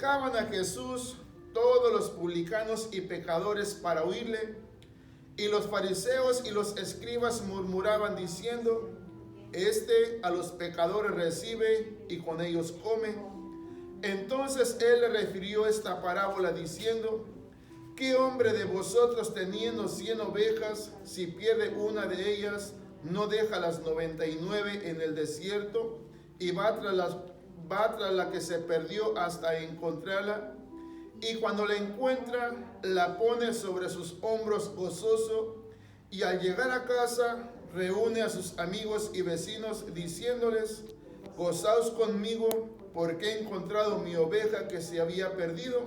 Buscaban a Jesús todos los publicanos y pecadores para oírle, y los fariseos y los escribas murmuraban diciendo: Este a los pecadores recibe y con ellos come. Entonces él le refirió esta parábola diciendo: ¿Qué hombre de vosotros, teniendo 100 ovejas, si pierde una de ellas, no deja las 99 en el desierto y va tras la que se perdió hasta encontrarla? Y cuando la encuentra, la pone sobre sus hombros gozoso, y al llegar a casa reúne a sus amigos y vecinos diciéndoles: Gozaos conmigo, porque he encontrado mi oveja que se había perdido.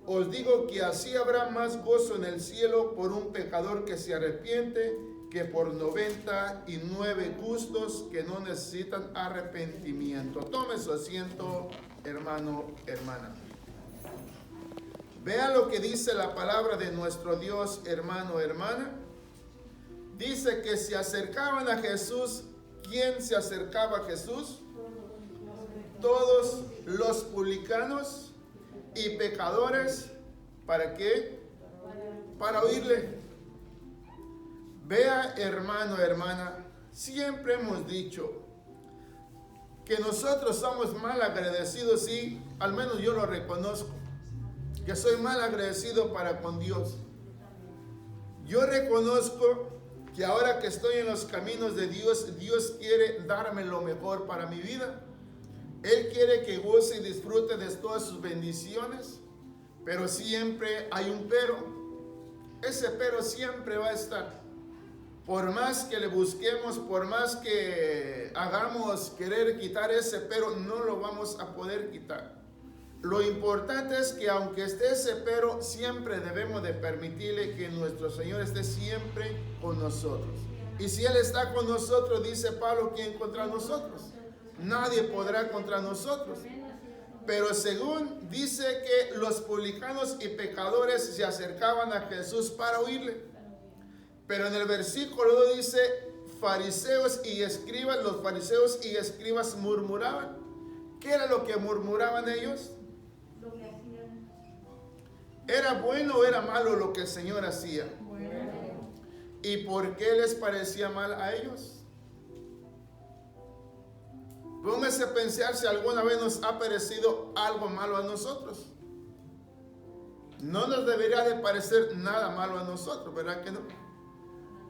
Os digo que así habrá más gozo en el cielo por un pecador que se arrepiente que por 99 justos que no necesitan arrepentimiento. Tome su asiento, hermano, hermana. Vea lo que dice la palabra de nuestro Dios, hermano, hermana. Dice que se acercaban a Jesús. ¿Quién se acercaba a Jesús? Todos los publicanos y pecadores. ¿Para qué? Para oírle. Vea, hermano, hermana, siempre hemos dicho que nosotros somos mal agradecidos, sí, al menos yo lo reconozco, que soy mal agradecido para con Dios. Yo reconozco que ahora que estoy en los caminos de Dios, Dios quiere darme lo mejor para mi vida. Él quiere que goce y disfrute de todas sus bendiciones, pero siempre hay un pero. Ese pero siempre va a estar. Por más que le busquemos, por más que hagamos querer quitar ese pero, no lo vamos a poder quitar. Lo importante es que aunque esté ese pero, siempre debemos de permitirle que nuestro Señor esté siempre con nosotros. Y si Él está con nosotros, dice Pablo, ¿quién contra nosotros? Nadie podrá contra nosotros. Pero según dice que los publicanos y pecadores se acercaban a Jesús para oírle. Pero en el versículo 2 dice: fariseos y escribas, los fariseos y escribas murmuraban. ¿Qué era lo que murmuraban ellos? ¿Era bueno o era malo lo que el Señor hacía? ¿Y por qué les parecía mal a ellos? Póngase a pensar si alguna vez nos ha parecido algo malo a nosotros. No nos debería de parecer nada malo a nosotros, ¿verdad que no?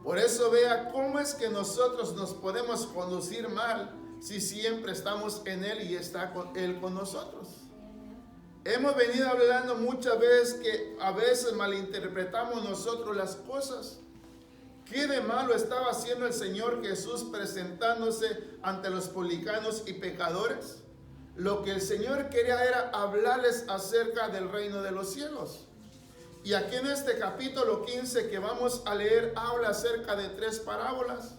Por eso vea cómo es que nosotros nos podemos conducir mal si siempre estamos en Él y está Él con nosotros. Hemos venido hablando muchas veces que a veces malinterpretamos nosotros las cosas. ¿Qué de malo estaba haciendo el Señor Jesús presentándose ante los publicanos y pecadores? Lo que el Señor quería era hablarles acerca del reino de los cielos. Y aquí en este capítulo 15 que vamos a leer, habla acerca de 3 parábolas.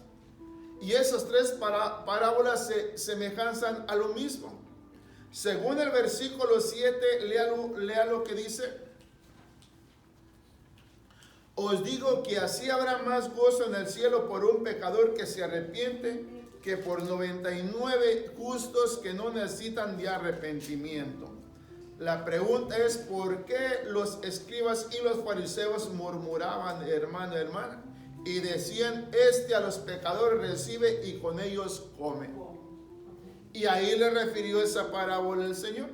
Y esas 3 parábolas se semejanzan a lo mismo. Según el versículo 7, lea lo que dice: Os digo que así habrá más gozo en el cielo por un pecador que se arrepiente que por 99 justos que no necesitan de arrepentimiento. La pregunta es: ¿por qué los escribas y los fariseos murmuraban, hermano, hermana? Y decían: Este a los pecadores recibe y con ellos come. Y ahí le refirió esa parábola el Señor.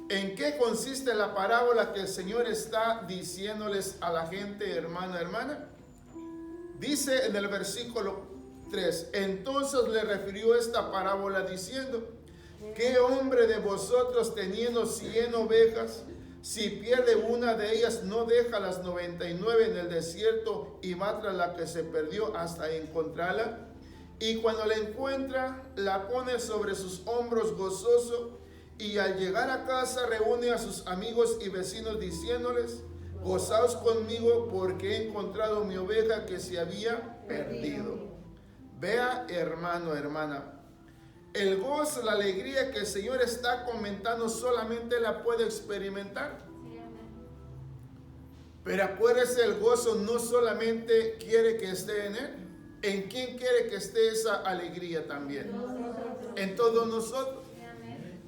¿En qué consiste la parábola que el Señor está diciéndoles a la gente, hermano, hermana? Dice en el versículo 3: Entonces le refirió esta parábola diciendo: ¿Qué hombre de vosotros, teniendo 100 ovejas, si pierde una de ellas, no deja las 99 en el desierto y va tras la que se perdió hasta encontrarla? Y cuando la encuentra, la pone sobre sus hombros gozoso, y al llegar a casa reúne a sus amigos y vecinos diciéndoles: Gozaos conmigo, porque he encontrado mi oveja que se había perdido. Vea, hermano, hermana, el gozo, la alegría que el Señor está comentando, solamente la puede experimentar. Pero acuérdese, el gozo no solamente quiere que esté en Él. ¿En quién quiere que esté esa alegría también? En todos nosotros.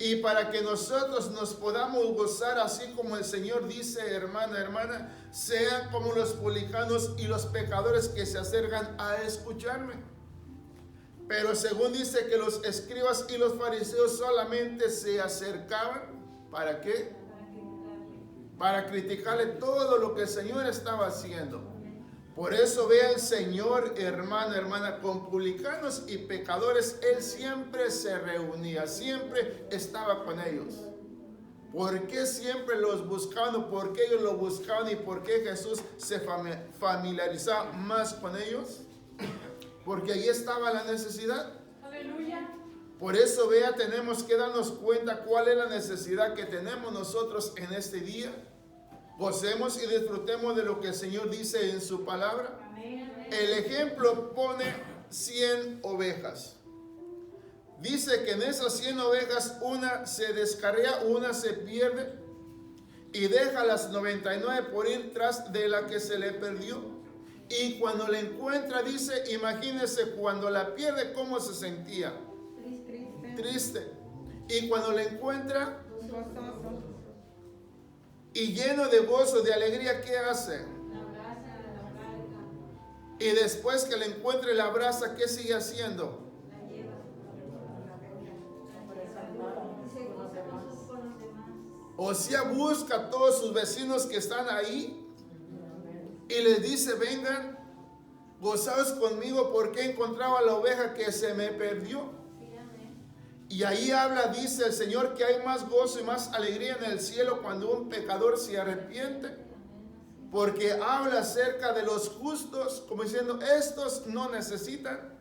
Y para que nosotros nos podamos gozar, así como el Señor dice, hermana, sean como los publicanos y los pecadores que se acercan a escucharme. Pero según dice que los escribas y los fariseos solamente se acercaban, ¿para qué? Para criticarle todo lo que el Señor estaba haciendo. Por eso vea el Señor, hermana, con publicanos y pecadores, Él siempre se reunía, siempre estaba con ellos. ¿Por qué siempre los buscaban? ¿Por qué ellos lo buscaban? ¿Y por qué Jesús se familiarizaba más con ellos? Porque ahí estaba la necesidad. Aleluya. Por eso, vea, tenemos que darnos cuenta cuál es la necesidad que tenemos nosotros en este día. Gocemos y disfrutemos de lo que el Señor dice en su palabra. El ejemplo pone 100 ovejas. Dice que en esas 100 ovejas una se descarría, una se pierde y deja las 99 por ir tras de la que se le perdió. Y cuando la encuentra, dice, imagínese cuando la pierde, ¿cómo se sentía? Triste. Y cuando la encuentra, y lleno de gozo, de alegría, ¿qué hace? Y después que la encuentre, la abraza, ¿qué sigue haciendo? O sea, busca a todos sus vecinos que están ahí y les dice, vengan, gozaos conmigo porque he encontrado a la oveja que se me perdió. Y ahí habla, dice el Señor, que hay más gozo y más alegría en el cielo cuando un pecador se arrepiente. Porque habla acerca de los justos, como diciendo, estos no necesitan.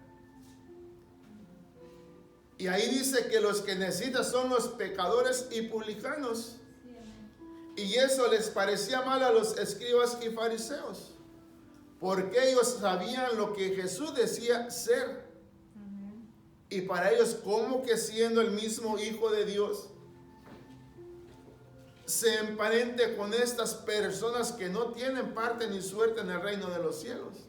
Y ahí dice que los que necesitan son los pecadores y publicanos. Y eso les parecía mal a los escribas y fariseos, porque ellos sabían lo que Jesús decía ser. Y para ellos, ¿cómo que siendo el mismo Hijo de Dios se emparente con estas personas que no tienen parte ni suerte en el reino de los cielos?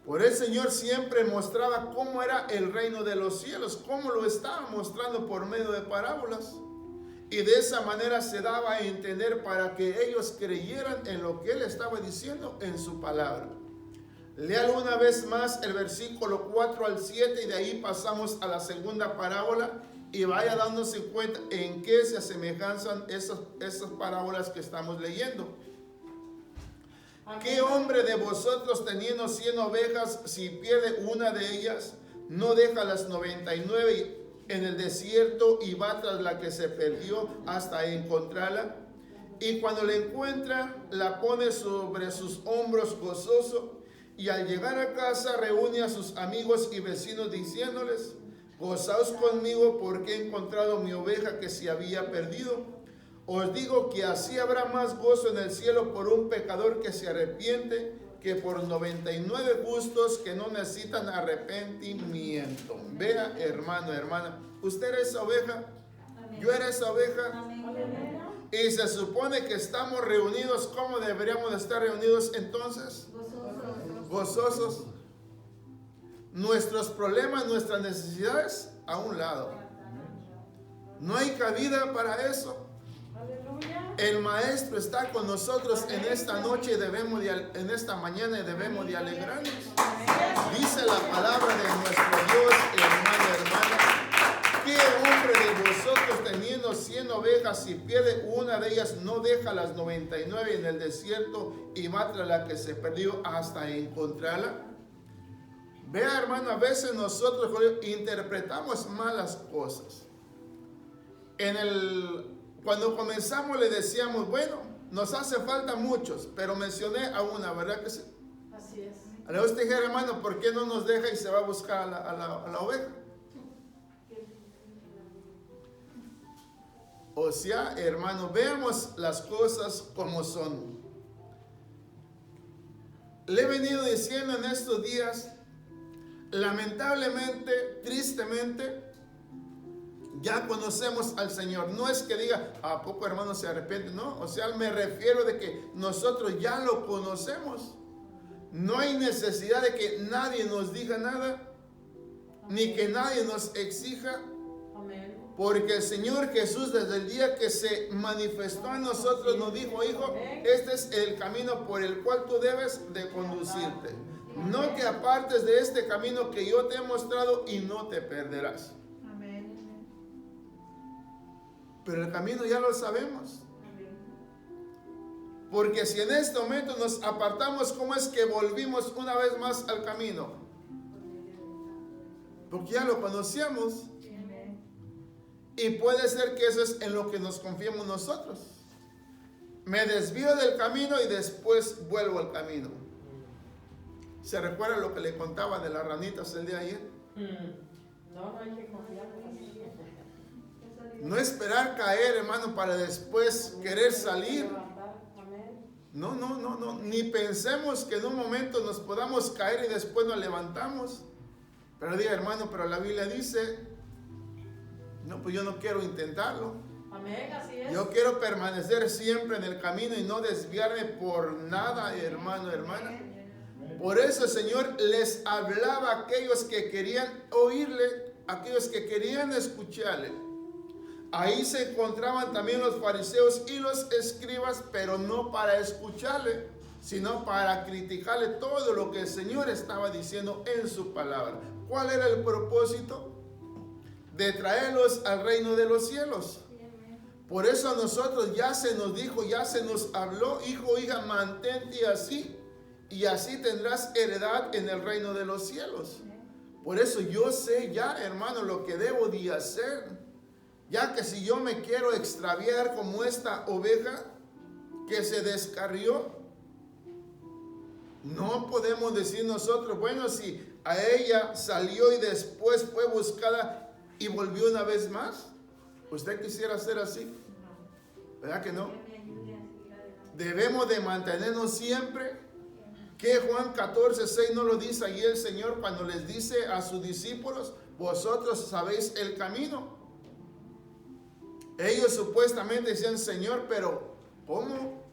Por el Señor siempre mostraba cómo era el reino de los cielos, cómo lo estaba mostrando por medio de parábolas. Y de esa manera se daba a entender para que ellos creyeran en lo que Él estaba diciendo en su palabra. Léalo una vez más el versículo 4 al 7 y de ahí pasamos a la segunda parábola y vaya dándose cuenta en qué se asemejanzan esas parábolas que estamos leyendo. ¿Qué hombre de vosotros teniendo 100 ovejas, si pierde una de ellas, no deja las 99 en el desierto y va tras la que se perdió hasta encontrarla? Y cuando la encuentra, la pone sobre sus hombros gozoso. Y al llegar a casa reúne a sus amigos y vecinos diciéndoles, gozaos conmigo porque he encontrado mi oveja que se había perdido. Os digo que así habrá más gozo en el cielo por un pecador que se arrepiente que por 99 justos que no necesitan arrepentimiento. Vea, hermana, usted era esa oveja, yo era esa oveja. Y se supone que estamos reunidos. ¿Cómo deberíamos de estar reunidos entonces? Gozosos. Nuestros problemas, nuestras necesidades a un lado. No hay cabida para eso. El Maestro está con nosotros en esta noche, en esta mañana, y debemos de alegrarnos. Dice la palabra de nuestro Dios, hermana. ¿Qué hombre de vosotros teniendo 100 ovejas, si pierde una de ellas, no deja las 99 en el desierto y va tras la que se perdió hasta encontrarla? Vea, hermano, a veces nosotros interpretamos malas cosas. Cuando comenzamos le decíamos, bueno, nos hace falta muchos, pero mencioné a una, ¿verdad que sí? Así es. A usted dije, hermano, ¿por qué no nos deja y se va a buscar a la oveja? O sea, hermano, veamos las cosas como son. Le he venido diciendo en estos días, lamentablemente, tristemente, ya conocemos al Señor. No es que diga, ¿a poco hermano se arrepiente? No, o sea, me refiero de que nosotros ya lo conocemos. No hay necesidad de que nadie nos diga nada, ni que nadie nos exija. Amén. Porque el Señor Jesús desde el día que se manifestó a nosotros nos dijo, hijo, este es el camino por el cual tú debes de conducirte. No te apartes de este camino que yo te he mostrado y no te perderás. Pero el camino ya lo sabemos. Porque si en este momento nos apartamos, ¿cómo es que volvimos una vez más al camino? Porque ya lo conocíamos. Y puede ser que eso es en lo que nos confiemos nosotros. Me desvío del camino y después vuelvo al camino. ¿Se recuerda lo que le contaba de las ranitas el día de ayer? No hay que confiar. No esperar caer, hermano, para después querer salir. No. Ni pensemos que en un momento nos podamos caer y después nos levantamos. Pero diga, hermano, pero la Biblia dice, no, pues yo no quiero intentarlo. Amén, así es. Yo quiero permanecer siempre en el camino y no desviarme por nada, hermano, hermana. Por eso el Señor les hablaba a aquellos que querían oírle, a aquellos que querían escucharle. Ahí se encontraban también los fariseos y los escribas, pero no para escucharle, sino para criticarle todo lo que el Señor estaba diciendo en su palabra. ¿Cuál era el propósito? De traerlos al reino de los cielos. Por eso a nosotros ya se nos dijo, ya se nos habló, hijo, hija, mantente así, y así tendrás heredad en el reino de los cielos. Por eso yo sé ya, hermano, lo que debo de hacer. Ya que si yo me quiero extraviar como esta oveja que se descarrió, no podemos decir nosotros, bueno, si a ella salió y después fue buscada y volvió una vez más, ¿usted quisiera ser así? ¿Verdad que no? Debemos de mantenernos siempre. Que Juan 14:6 no lo dice ahí el Señor cuando les dice a sus discípulos, vosotros sabéis el camino. Ellos supuestamente decían, Señor, pero ¿cómo?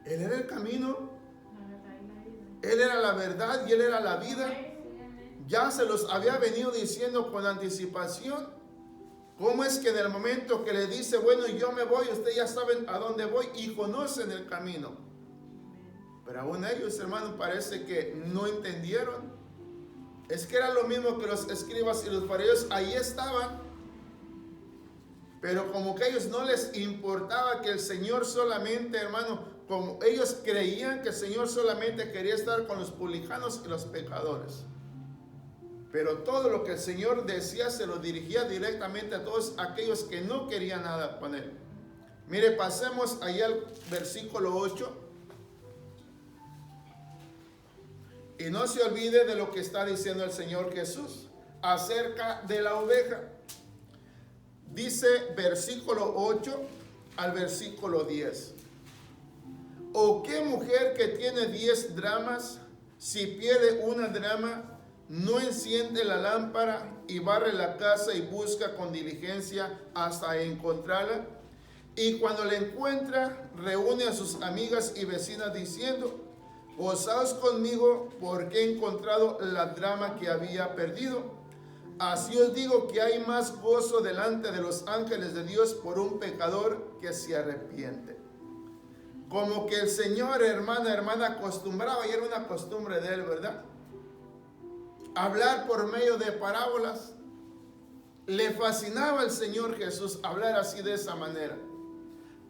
Él era el camino, Él era la verdad y Él era la vida. Ya se los había venido diciendo con anticipación. ¿Cómo es que en el momento que le dice, bueno, yo me voy, ustedes ya saben a dónde voy y conocen el camino? Pero aún ellos, hermanos, parece que no entendieron. Es que era lo mismo que los escribas y los fariseos, ahí estaban. Pero como que a ellos no les importaba que el Señor solamente, hermano, como ellos creían que el Señor solamente quería estar con los publicanos y los pecadores. Pero todo lo que el Señor decía se lo dirigía directamente a todos aquellos que no querían nada con Él. Mire, pasemos allá al versículo 8. Y no se olvide de lo que está diciendo el Señor Jesús acerca de la oveja. Dice versículo 8 al versículo 10. ¿O qué mujer que tiene 10 dramas, si pierde una drama, no enciende la lámpara y barre la casa y busca con diligencia hasta encontrarla? Y cuando la encuentra, reúne a sus amigas y vecinas diciendo, gozaos conmigo porque he encontrado la drama que había perdido. Así os digo que hay más gozo delante de los ángeles de Dios por un pecador que se arrepiente. Como que el Señor, hermana, acostumbraba, y era una costumbre de Él, ¿verdad? Hablar por medio de parábolas. Le fascinaba al Señor Jesús hablar así de esa manera,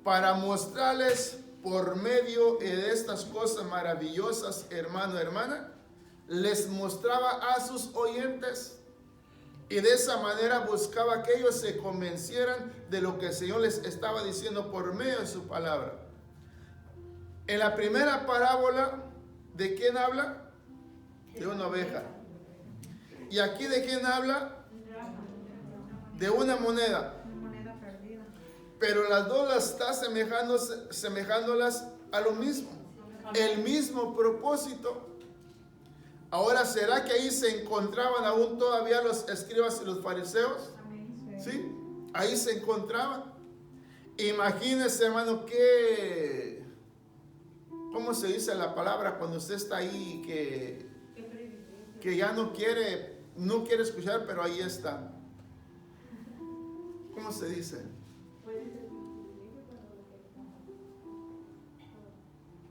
para mostrarles por medio de estas cosas maravillosas, hermana, les mostraba a sus oyentes. Y de esa manera buscaba que ellos se convencieran de lo que el Señor les estaba diciendo por medio de su palabra. En la primera parábola, ¿de quién habla? De una oveja. Y aquí, ¿de quién habla? De una moneda. Pero las dos las está semejándolas a lo mismo. El mismo propósito. Ahora, ¿será que ahí se encontraban aún todavía los escribas y los fariseos? ¿Sí? Ahí se encontraban. Imagínese, hermano, que, ¿cómo se dice la palabra cuando usted está ahí que ya no quiere escuchar, pero ahí está? ¿cómo se dice?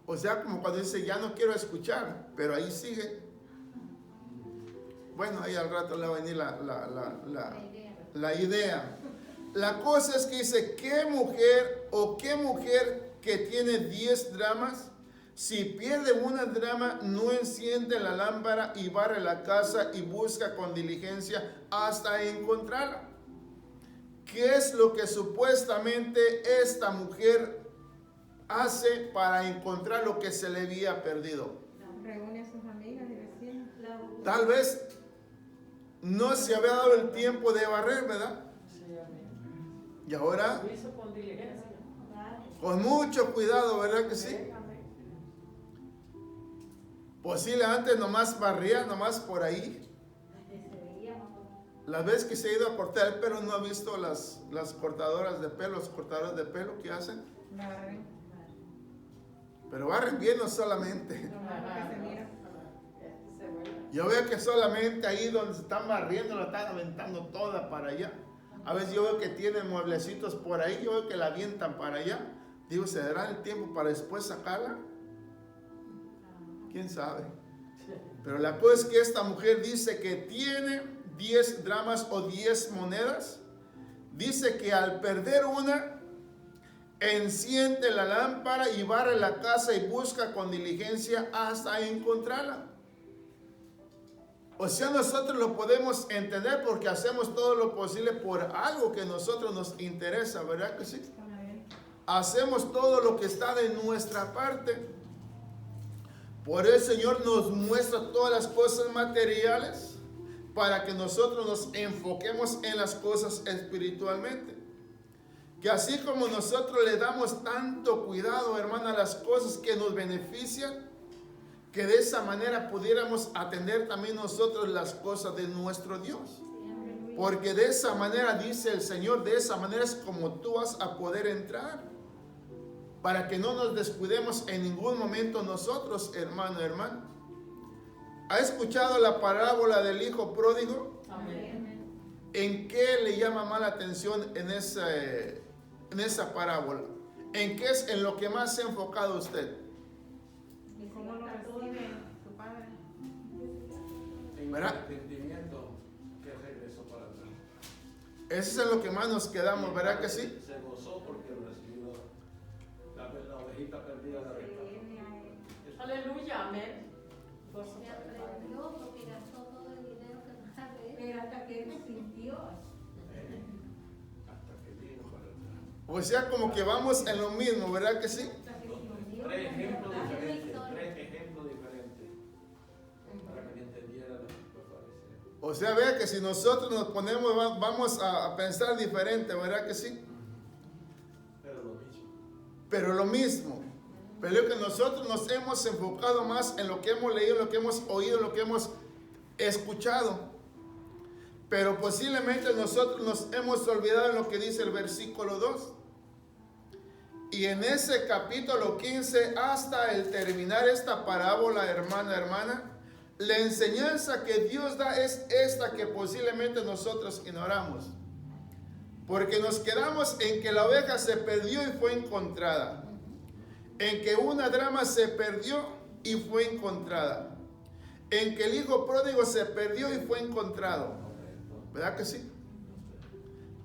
O sea, como cuando dice, ya no quiero escuchar, pero ahí sigue. Bueno, ahí al rato le va a venir la idea. La cosa es que dice, ¿qué mujer que tiene 10 dramas, si pierde una drama, no enciende la lámpara y barre la casa y busca con diligencia hasta encontrarla? ¿Qué es lo que supuestamente esta mujer hace para encontrar lo que se le había perdido? Reúne a sus amigas y vecinas. Tal vez no se había dado el tiempo de barrer, ¿verdad? Sí, amén. Y ahora, Lo hizo con diligencia. con mucho cuidado, ¿verdad que sí? Amén. Posible antes nomás barría, nomás por ahí. Las veces que se ha ido a cortar el pelo, no ha visto las cortadoras de pelo, los cortadores de pelo que hacen. Barren. Pero barren bien, no solamente. Lo malo que se mira. Se vuelve. Yo veo que solamente ahí donde se están barriendo, la están aventando toda para allá. A veces yo veo que tienen mueblecitos por ahí, yo veo que la avientan para allá. Digo, ¿se dará el tiempo para después sacarla? ¿Quién sabe? Pero la cosa es que esta mujer dice que tiene 10 dramas o 10 monedas. Dice que al perder una, enciende la lámpara y barre la casa y busca con diligencia hasta encontrarla. O sea, nosotros lo podemos entender porque hacemos todo lo posible por algo que a nosotros nos interesa, ¿verdad que sí? Hacemos todo lo que está de nuestra parte. Por eso el Señor nos muestra todas las cosas materiales para que nosotros nos enfoquemos en las cosas espiritualmente. Que así como nosotros le damos tanto cuidado, hermana, a las cosas que nos benefician, que de esa manera pudiéramos atender también nosotros las cosas de nuestro Dios. Porque de esa manera, dice el Señor, de esa manera es como tú vas a poder entrar. Para que no nos descuidemos en ningún momento nosotros, hermano, hermana. ¿Ha escuchado la parábola del hijo pródigo? Amén. ¿En qué le llama más la atención en esa parábola? ¿En qué es en lo que más se ha enfocado usted? ¿Y cómo lo recibe su padre? En el ¿Verdad? arrepentimiento que regresó para atrás. Eso es en lo que más nos quedamos, ¿verdad que sí? Se gozó porque recibió la ovejita perdida la rescató. Aleluya, amén. Gozo Se para el Padre. aprendió porque gastó todo el dinero que no sabe. Pero hasta que él sintió. Hasta que vino para atrás. O sea, como que vamos en lo mismo, ¿verdad que sí? Hasta que sintió. Tres ejemplos diferentes. Para que entendiera lo que fue parecer. O sea, vea que si nosotros nos ponemos, vamos a pensar diferente, ¿verdad que sí? Pero lo mismo. Pero lo mismo. Pero es que nosotros nos hemos enfocado más en lo que hemos leído, en lo que hemos oído, en lo que hemos escuchado. Pero posiblemente nosotros nos hemos olvidado en lo que dice el versículo 2. Y en ese capítulo 15, hasta el terminar esta parábola, hermana, la enseñanza que Dios da es esta que posiblemente nosotros ignoramos. Porque nos quedamos en que la oveja se perdió y fue encontrada. En que una drama se perdió y fue encontrada. En que el hijo pródigo se perdió y fue encontrado. ¿Verdad que sí?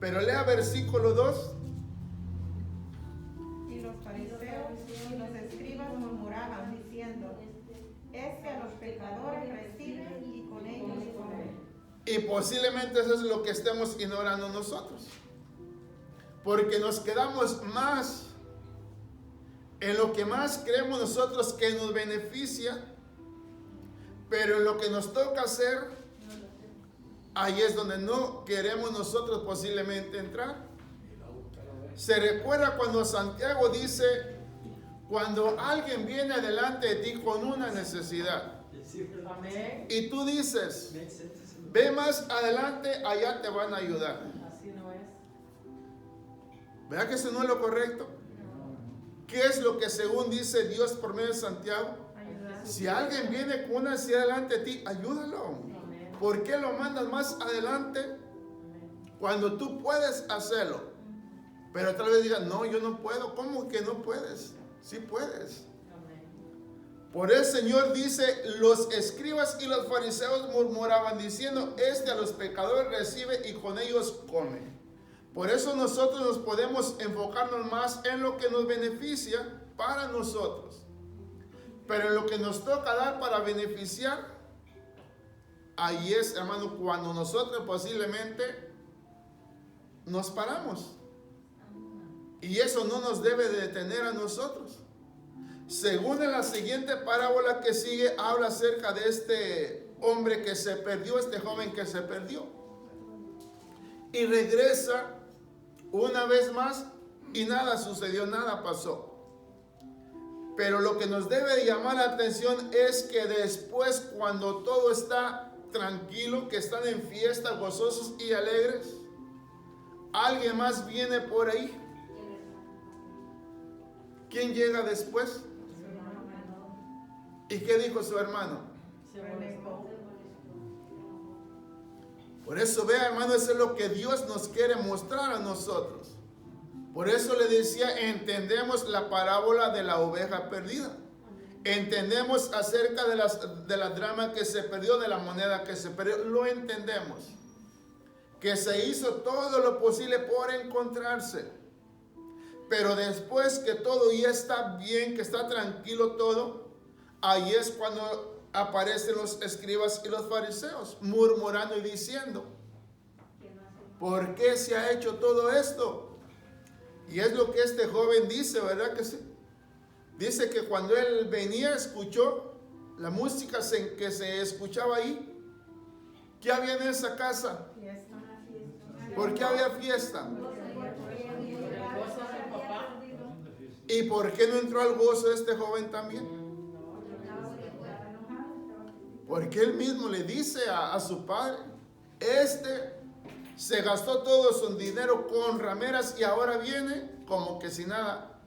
Pero lea versículo 2. Y los fariseos y los escribas murmuraban diciendo: Este a los pecadores recibe y con ellos come. Y posiblemente eso es lo que estemos ignorando nosotros. Porque nos quedamos más en lo que más creemos nosotros que nos beneficia, pero en lo que nos toca hacer, ahí es donde no queremos nosotros posiblemente entrar. Se recuerda cuando Santiago dice, cuando alguien viene delante de ti con una necesidad, Amén. y tú dices, ve más adelante, allá te van a ayudar. Así no es. ¿Verdad que eso no es lo correcto? ¿Qué es lo que según dice Dios por medio de Santiago? Ayudar. Si alguien viene con una necesidad delante de ti, ayúdalo. Amén. ¿Por qué lo mandas más adelante Cuando tú puedes hacerlo, pero tal vez digas, no, yo no puedo. ¿Cómo que no puedes? Sí puedes. Amén. Por el Señor dice, los escribas y los fariseos murmuraban diciendo, este a los pecadores recibe y con ellos come. Por eso nosotros nos podemos enfocarnos más en lo que nos beneficia para nosotros. Pero en lo que nos toca dar para beneficiar, ahí es, hermano, cuando nosotros posiblemente nos paramos. Y eso no nos debe de detener a nosotros. Según en la siguiente parábola que sigue, habla acerca de este hombre que se perdió, este joven que se perdió. Y regresa una vez más y nada sucedió, nada pasó. Pero lo que nos debe de llamar la atención es que después, cuando todo está tranquilo, que están en fiesta, gozosos y alegres, alguien más viene por ahí. ¿Quién llega después? ¿Y qué dijo su hermano? Se molestó. Por eso, vea, hermano, eso es lo que Dios nos quiere mostrar a nosotros. Por eso le decía, entendemos la parábola de la oveja perdida. Entendemos acerca de la drama que se perdió, de la moneda que se perdió. Lo entendemos. Que se hizo todo lo posible por encontrarse. Pero después que todo ya está bien, que está tranquilo todo, ahí es cuando aparecen los escribas y los fariseos murmurando y diciendo, ¿por qué se ha hecho todo esto? Y es lo que este joven dice, ¿verdad que sí? Dice que cuando él venía, escuchó la música que se escuchaba ahí. ¿Qué había en esa casa? ¿Por qué había fiesta? ¿Y por qué no entró al gozo este joven también? Porque él mismo le dice a su padre, se gastó todo su dinero con rameras y ahora viene como que si nada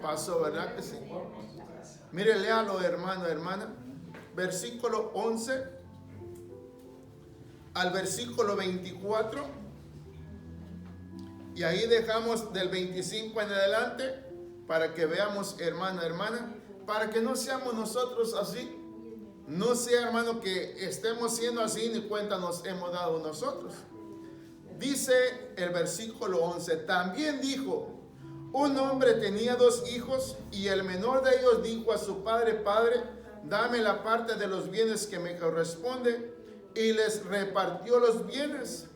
pasó, ¿verdad que sí? Mire, léalo, hermano, hermana. Versículo 11 al versículo 24. Y ahí dejamos del 25 en adelante para que veamos, hermano, hermana, para que no seamos nosotros así. No sea, hermano, que estemos siendo así ni cuenta nos hemos dado nosotros. Dice el versículo 11, también dijo, un hombre tenía 2 hijos y el menor de ellos dijo a su padre, Padre, dame la parte de los bienes que me corresponde, y les repartió los bienes.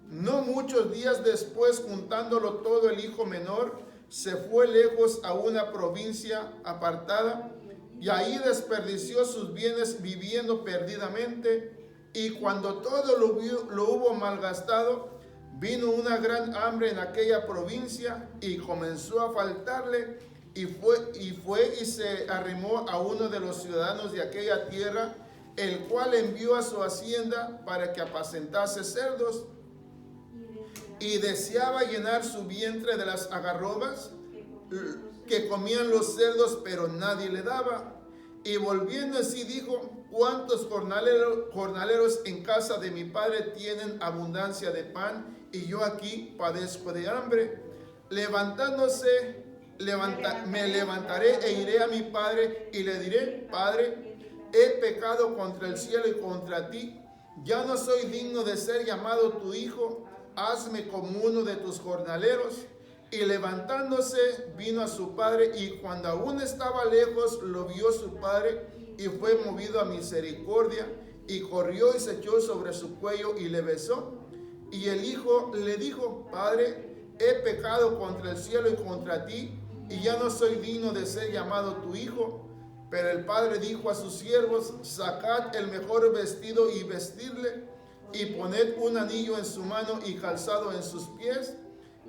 No muchos días después, juntándolo todo, el hijo menor se fue lejos a una provincia apartada y ahí desperdició sus bienes viviendo perdidamente. Y cuando todo lo hubo malgastado, vino una gran hambre en aquella provincia y comenzó a faltarle, y fue y se arrimó a uno de los ciudadanos de aquella tierra, el cual envió a su hacienda para que apacentase cerdos, y deseaba llenar su vientre de las algarrobas que comían los cerdos, pero nadie le daba. Y volviendo así dijo, ¿cuántos jornaleros en casa de mi padre tienen abundancia de pan, y yo aquí padezco de hambre? Levantándose, me levantaré e iré a mi padre y le diré, Padre, he pecado contra el cielo y contra ti, ya no soy digno de ser llamado tu hijo, hazme como uno de tus jornaleros. Y levantándose vino a su padre, y cuando aún estaba lejos lo vio su padre, y fue movido a misericordia, y corrió y se echó sobre su cuello y le besó. Y el hijo le dijo, Padre, he pecado contra el cielo y contra ti, y ya no soy digno de ser llamado tu hijo. Pero el padre dijo a sus siervos, sacad el mejor vestido y vestirle, y poned un anillo en su mano y calzado en sus pies,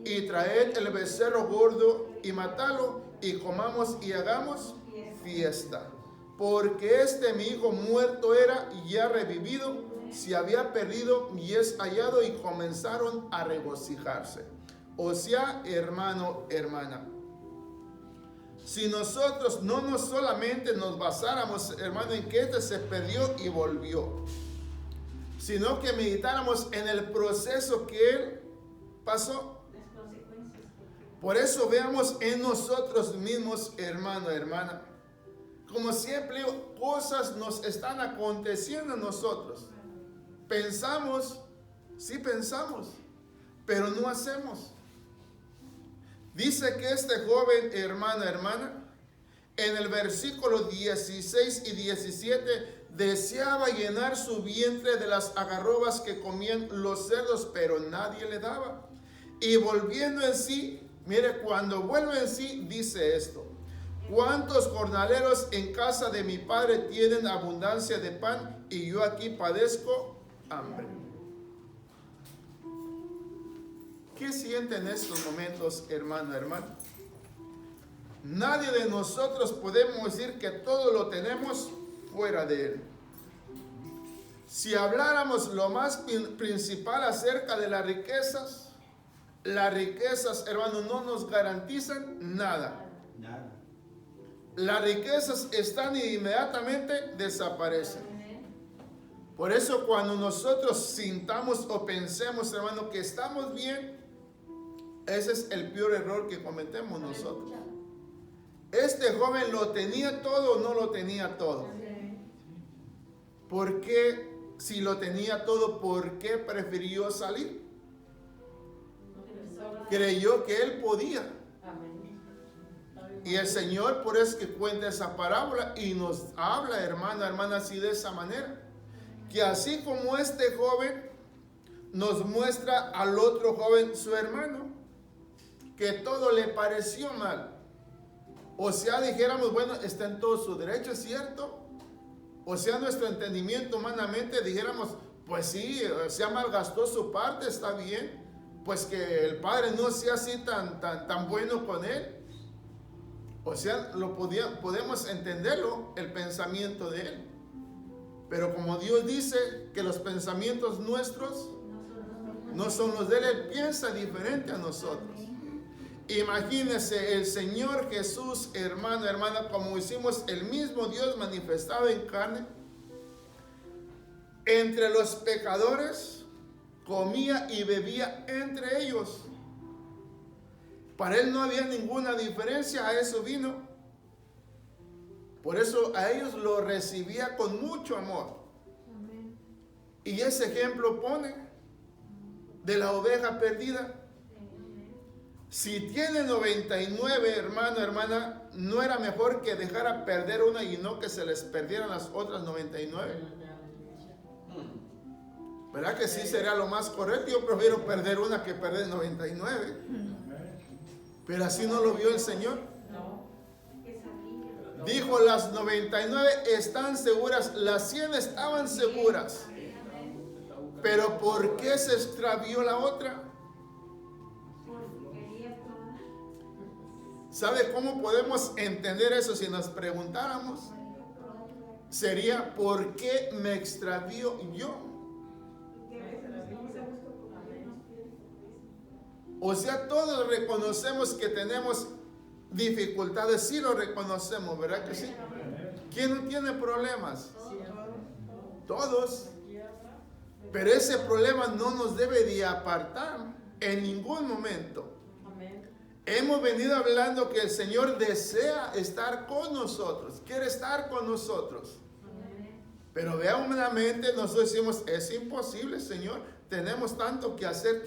y traed el becerro gordo y matalo, y comamos y hagamos fiesta. Porque mi hijo muerto era y ya revivido, se había perdido y es hallado, y comenzaron a regocijarse. O sea, hermano, hermana, si nosotros no solamente nos basáramos, hermano, en que se perdió y volvió, sino que meditáramos en el proceso que Él pasó. Las consecuencias. Por eso veamos en nosotros mismos, hermano, hermana. Como siempre digo, cosas nos están aconteciendo a nosotros. Pensamos, sí pensamos, pero no hacemos. Dice que este joven, hermana, hermana, en el versículo 16 y 17, deseaba llenar su vientre de las algarrobas que comían los cerdos, pero nadie le daba. Y volviendo en sí, mire, cuando vuelve en sí, dice esto: ¿cuántos jornaleros en casa de mi padre tienen abundancia de pan y yo aquí padezco hambre? ¿Qué siente en estos momentos, hermano, hermano? Nadie de nosotros podemos decir que todo lo tenemos fuera de Él. Si habláramos lo más principal acerca de las riquezas, hermano, no nos garantizan nada. Nada. Las riquezas están y inmediatamente desaparecen. Por eso cuando nosotros sintamos o pensemos, hermano, que estamos bien, ese es el peor error que cometemos nosotros. Este joven lo tenía todo o no lo tenía todo. ¿Por qué, si lo tenía todo, por qué prefirió salir? Creyó que él podía. Y el Señor por eso que cuenta esa parábola y nos habla, hermana, hermana, así de esa manera. Que así como este joven nos muestra al otro joven, su hermano, que todo le pareció mal. O sea, dijéramos, bueno, está en todo su derecho, es cierto. O sea, nuestro entendimiento humanamente dijéramos, pues sí, se malgastó su parte, está bien. Pues que el padre no sea así tan bueno con él. O sea, podemos entenderlo, el pensamiento de él. Pero como Dios dice que los pensamientos nuestros no son los de él, él piensa diferente a nosotros. Imagínese el Señor Jesús, hermano, hermana, como hicimos el mismo Dios manifestado en carne, entre los pecadores, comía y bebía entre ellos. Para él no había ninguna diferencia, a eso vino. Por eso a ellos lo recibía con mucho amor. Y ese ejemplo pone de la oveja perdida. Si tiene 99, hermano, hermana, ¿no era mejor que dejara perder una y no que se les perdieran las otras 99? ¿Verdad que sí sería lo más correcto? Yo prefiero perder una que perder 99. Pero así no lo vio el Señor. Dijo, las 99 están seguras, las 100 estaban seguras. Pero ¿por qué se extravió la otra? ¿Sabe cómo podemos entender eso si nos preguntáramos? Sería, ¿por qué me extravío yo? O sea, todos reconocemos que tenemos dificultades, sí lo reconocemos, ¿verdad que sí? ¿Quién no tiene problemas? Todos. Pero ese problema no nos debe de apartar en ningún momento. Hemos venido hablando que el Señor desea estar con nosotros, quiere estar con nosotros. Pero vea, humanamente nosotros decimos, es imposible, Señor, tenemos tanto que hacer,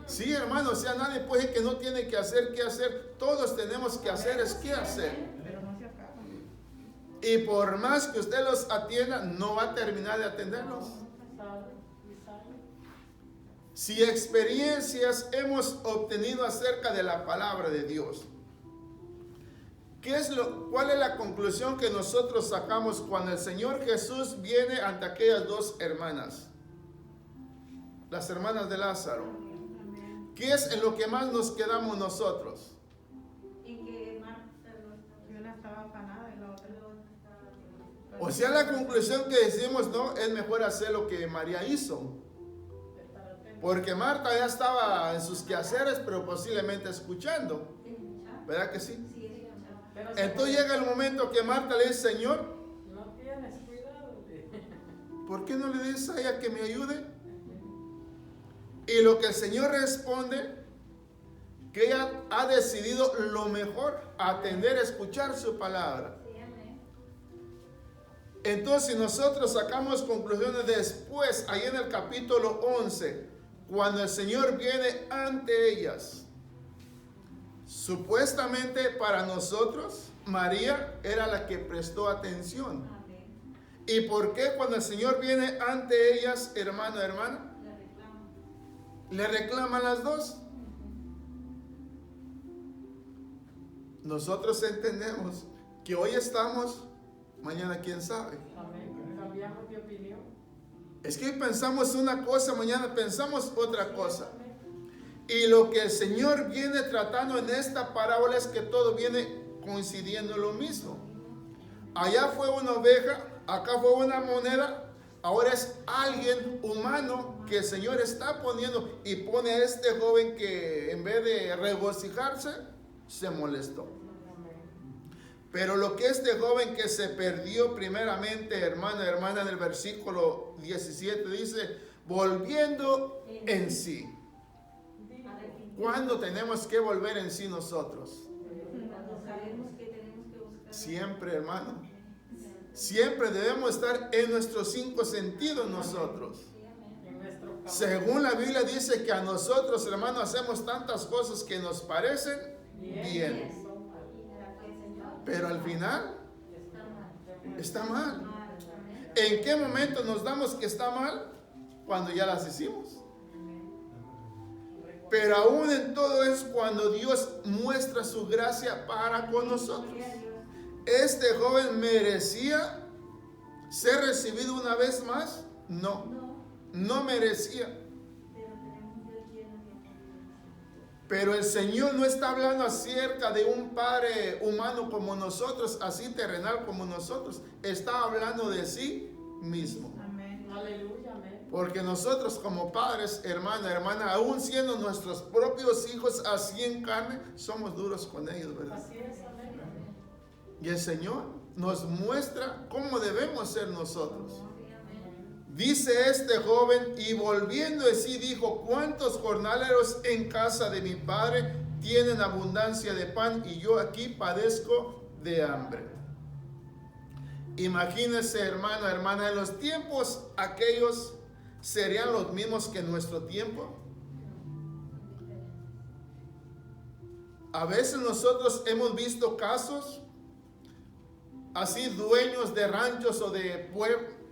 Sí, hermano, o sea, nadie puede decir que no tiene que hacer, todos tenemos que hacer, es qué hacer. Pero no se acaba. Y por más que usted los atienda, no va a terminar de atenderlos. Si experiencias hemos obtenido acerca de la palabra de Dios, ¿cuál es la conclusión que nosotros sacamos cuando el Señor Jesús viene ante aquellas dos hermanas? Las hermanas de Lázaro. ¿Qué es en lo que más nos quedamos nosotros? Y que Marta Una estaba afanada y la otra no. O sea, la conclusión que decimos, no, es mejor hacer lo que María hizo. Porque Marta ya estaba en sus quehaceres, pero posiblemente escuchando. ¿Verdad que sí? Entonces llega el momento que Marta le dice, Señor, no tienes cuidado. ¿por qué no le dices a ella que me ayude? Y lo que el Señor responde, que ella ha decidido lo mejor, atender, escuchar su palabra. Entonces nosotros sacamos conclusiones después, ahí en el capítulo 11, cuando el Señor viene ante ellas. Supuestamente para nosotros, María era la que prestó atención. ¿Y por qué cuando el Señor viene ante ellas, hermano, hermana? Le reclaman las dos. Nosotros entendemos que hoy estamos, mañana quién sabe. Amén. Cambiamos de opinión. Es que hoy pensamos una cosa, mañana pensamos otra cosa. Y lo que el Señor viene tratando en esta parábola es que todo viene coincidiendo en lo mismo. Allá fue una oveja, acá fue una moneda, ahora es alguien humano que el Señor está poniendo y pone a este joven que en vez de regocijarse, se molestó. Pero lo que este joven que se perdió primeramente, hermana, en el versículo 17 dice, volviendo en sí. ¿Cuándo tenemos que volver en sí nosotros? Cuando sabemos que tenemos que buscar. Siempre, hermano. Siempre debemos estar en nuestros 5 sentidos nosotros. En nuestro camino. Según la Biblia dice que a nosotros, hermano, hacemos tantas cosas que nos parecen bien. Pero al final está mal. ¿En qué momento nos damos que está mal? Cuando ya las hicimos. Pero aún en todo es cuando Dios muestra su gracia para con nosotros. ¿Este joven merecía ser recibido una vez más? No, no merecía. Pero el Señor no está hablando acerca de un padre humano como nosotros, así terrenal como nosotros. Está hablando de sí mismo. Amén. Aleluya, amén. Porque nosotros como padres, hermana, aún siendo nuestros propios hijos así en carne, somos duros con ellos, ¿verdad? Así es, amén. Y el Señor nos muestra cómo debemos ser nosotros. Dice este joven, y volviendo de sí dijo, ¿cuántos jornaleros en casa de mi padre tienen abundancia de pan y yo aquí padezco de hambre? Imagínense, hermana, en los tiempos aquellos serían los mismos que en nuestro tiempo. A veces nosotros hemos visto casos así, dueños de ranchos o de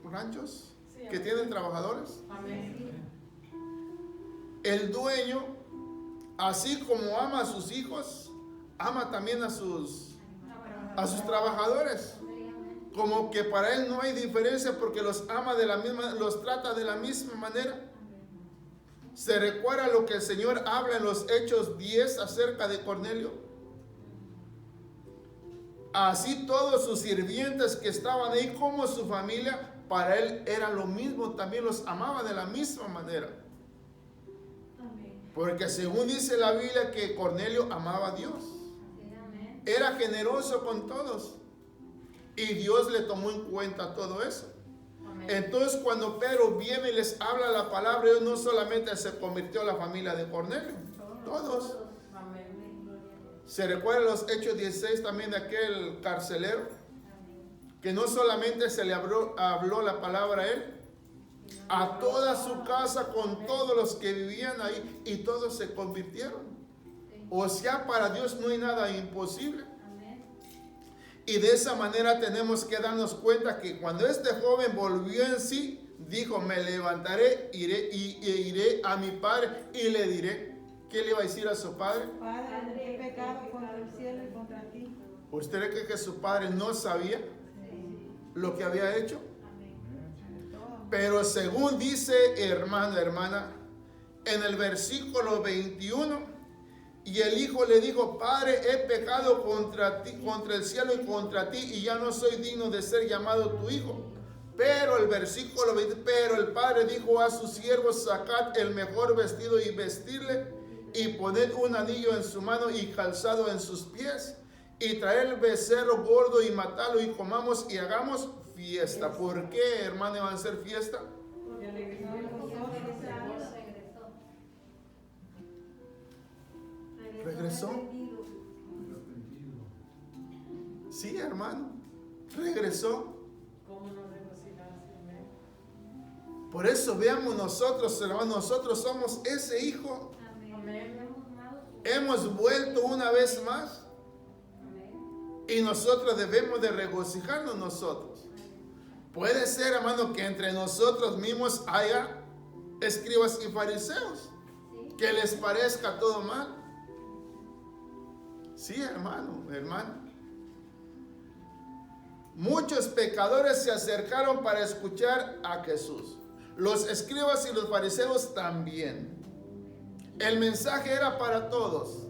ranchos que tienen trabajadores. Amén. El dueño, así como ama a sus hijos, ama también a sus trabajadores. Como que para él no hay diferencia porque los ama de la misma, los trata de la misma manera. Se recuerda lo que el Señor habla en los Hechos 10 acerca de Cornelio. Así todos sus sirvientes que estaban ahí como su familia, para él era lo mismo, también los amaba de la misma manera. Porque según dice la Biblia que Cornelio amaba a Dios. Era generoso con todos. Y Dios le tomó en cuenta todo eso. Amén. Entonces cuando Pedro viene y les habla la palabra, él no solamente se convirtió a la familia de Cornelio. Todos. Amén. Se recuerda los Hechos 16 también de aquel carcelero. Que no solamente se le habló la palabra a él, a toda su casa con todos los que vivían ahí, y todos se convirtieron. O sea, para Dios no hay nada imposible. Y de esa manera tenemos que darnos cuenta que cuando este joven volvió en sí, dijo, me levantaré, iré a mi padre y le diré. ¿Qué le iba a decir a su padre? Padre, he pecado contra el cielo y contra ti. ¿Usted cree que su padre no sabía lo que había hecho? Pero según dice, hermana, en el versículo 21, y el hijo le dijo, Padre, he pecado contra ti, contra el cielo y contra ti, y ya no soy digno de ser llamado tu hijo. Pero el versículo 20, pero el padre dijo a sus siervos, sacad el mejor vestido y vestirle, y poned un anillo en su mano y calzado en sus pies, y traed el becerro gordo y matalo y comamos y hagamos fiesta. ¿Por qué, hermano, iban a hacer fiesta? Porque regresó a nosotros. ¿Regresó? Sí, hermano, regresó. ¿Cómo no regocijarse? Amén. Por eso veamos nosotros, hermanos, nosotros somos ese hijo. Amén. Hemos vuelto una vez más. Y nosotros debemos de regocijarnos nosotros. Puede ser, hermano, que entre nosotros mismos haya escribas y fariseos, que les parezca todo mal. Sí, hermano, hermana. Muchos pecadores se acercaron para escuchar a Jesús. Los escribas y los fariseos también. El mensaje era para todos.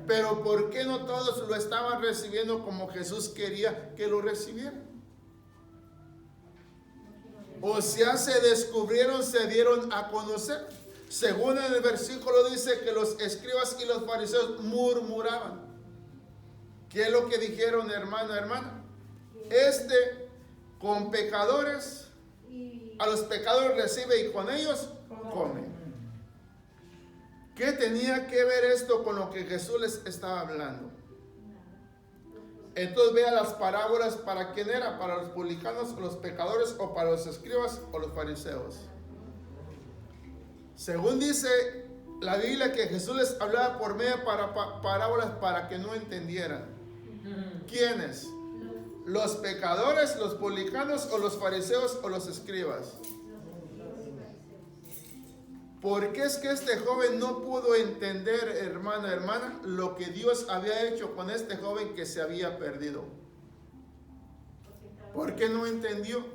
Pero ¿por qué no todos lo estaban recibiendo como Jesús quería que lo recibieran? O sea, se descubrieron, se dieron a conocer. Según el versículo dice que los escribas y los fariseos murmuraban. ¿Qué es lo que dijeron, hermano, hermana? Con pecadores, a los pecadores recibe y con ellos come. ¿Qué tenía que ver esto con lo que Jesús les estaba hablando? Entonces vea las parábolas, ¿para quién era? ¿Para los publicanos o los pecadores o para los escribas o los fariseos? Según dice la Biblia que Jesús les hablaba por medio de parábolas para que no entendieran. ¿Quiénes? ¿Los pecadores, los publicanos o los fariseos o los escribas? ¿Por qué es que este joven no pudo entender, hermana, lo que Dios había hecho con este joven que se había perdido? ¿Por qué no entendió?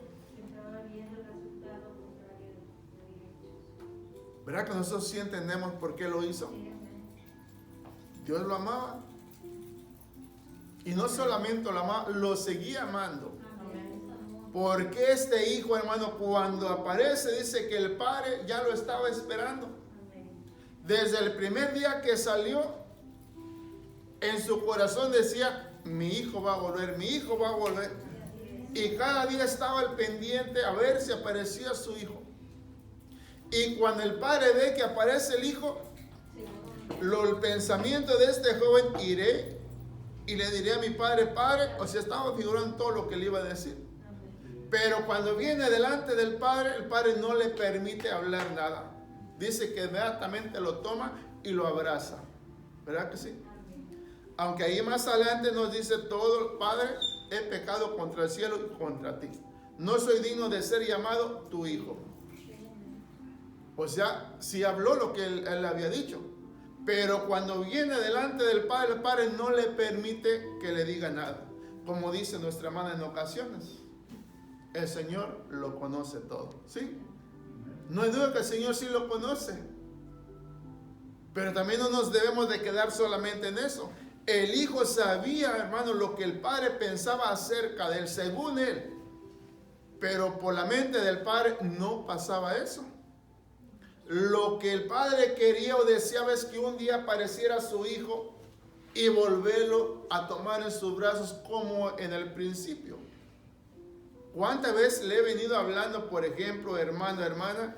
¿Verdad que nosotros sí entendemos por qué lo hizo? Dios lo amaba. Y no solamente lo amaba, lo seguía amando. Porque este hijo, hermano, cuando aparece, dice que el padre ya lo estaba esperando. Desde el primer día que salió, en su corazón decía, mi hijo va a volver, mi hijo va a volver. Y cada día estaba al pendiente a ver si aparecía su hijo. Y cuando el padre ve que aparece el hijo, el pensamiento de este joven, iré y le diré a mi padre, padre, o sea, estaba figurando todo lo que le iba a decir. Pero cuando viene delante del padre, el padre no le permite hablar nada. Dice que inmediatamente lo toma y lo abraza. ¿Verdad que sí? Aunque ahí más adelante nos dice todo, Padre, he pecado contra el cielo y contra ti. No soy digno de ser llamado tu hijo. O sea, sí habló lo que él había dicho. Pero cuando viene delante del padre, el padre no le permite que le diga nada. Como dice nuestra hermana en ocasiones. El Señor lo conoce todo, ¿sí? No hay duda que el Señor sí lo conoce. Pero también no nos debemos de quedar solamente en eso. El hijo sabía, hermano, lo que el padre pensaba acerca de él, según él. Pero por la mente del padre no pasaba eso. Lo que el padre quería o deseaba es que un día apareciera su hijo y volverlo a tomar en sus brazos como en el principio. ¿Cuántas veces le he venido hablando, por ejemplo, hermano, hermana?